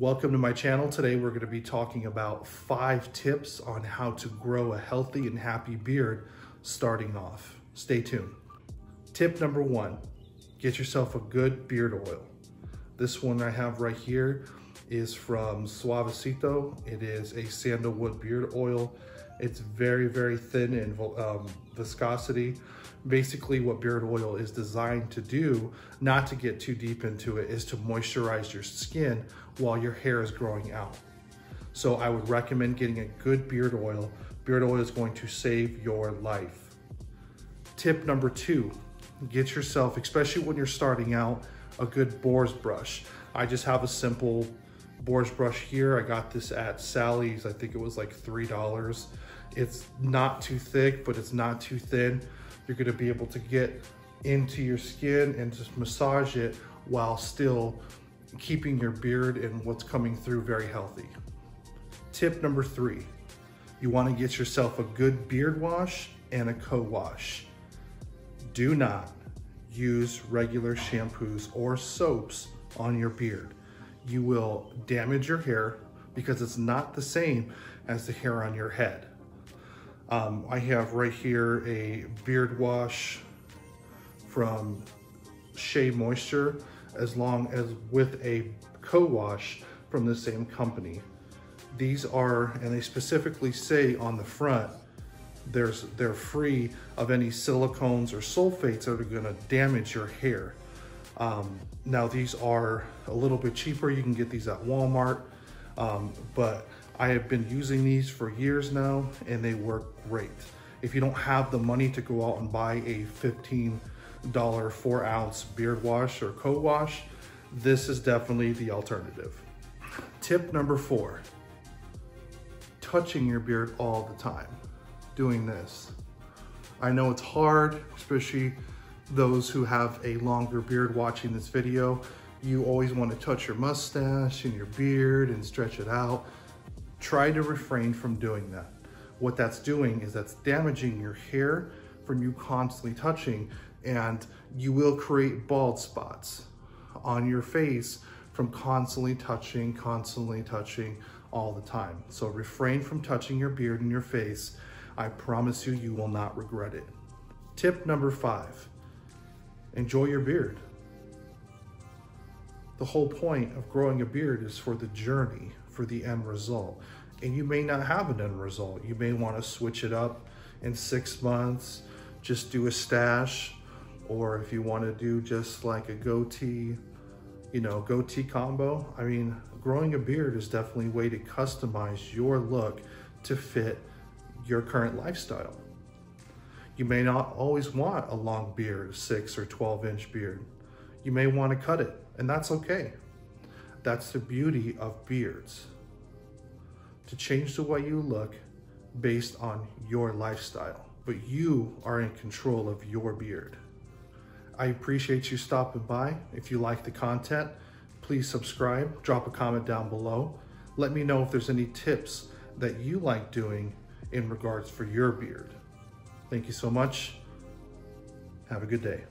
Welcome to my channel. Today we're going to be talking about 5 tips on how to grow a healthy and happy beard starting off. Stay tuned. Tip number 1, get yourself a good beard oil. This one I have right here is from Suavecito. It is a sandalwood beard oil. It's very, very thin in viscosity. Basically what beard oil is designed to do, not to get too deep into it, is to moisturize your skin while your hair is growing out. So I would recommend getting a good beard oil. Beard oil is going to save your life. Tip number 2, get yourself, especially when you're starting out, a good boar's brush. I just have a simple boar's brush here. I got this at Sally's. I think it was like $3. It's not too thick, but it's not too thin. You're gonna be able to get into your skin and just massage it while still keeping your beard and what's coming through very healthy. Tip number 3, you wanna get yourself a good beard wash and a co-wash. Do not use regular shampoos or soaps on your beard. You will damage your hair because it's not the same as the hair on your head. I have right here a beard wash from Shea Moisture, as long as with a co-wash from the same company. These are, and they specifically say on the front, they're free of any silicones or sulfates that are gonna damage your hair. Now these are a little bit cheaper. You can get these at Walmart, but I have been using these for years now and they work great. If you don't have the money to go out and buy a $15 4-ounce beard wash or co-wash, this is definitely the alternative. Tip number 4, touching your beard all the time. Doing this. I know it's hard, especially those who have a longer beard watching this video. You always want to touch your mustache and your beard and stretch it out. Try to refrain from doing that. What that's doing is that's damaging your hair from you constantly touching, and you will create bald spots on your face from constantly touching all the time. So refrain from touching your beard and your face. I promise you, you will not regret it. Tip number 5, enjoy your beard. The whole point of growing a beard is for the journey, for the end result. And you may not have an end result. You may want to switch it up in 6 months, just do a stash, or if you want to do just like a goatee, goatee combo. I mean, growing a beard is definitely a way to customize your look to fit your current lifestyle. You may not always want a long beard, a 6 or 12-inch beard. You may want to cut it, and that's okay. That's the beauty of beards, to change the way you look based on your lifestyle, but you are in control of your beard. I appreciate you stopping by. If you like the content, please subscribe, drop a comment down below. Let me know if there's any tips that you like doing in regards for your beard. Thank you so much. Have a good day.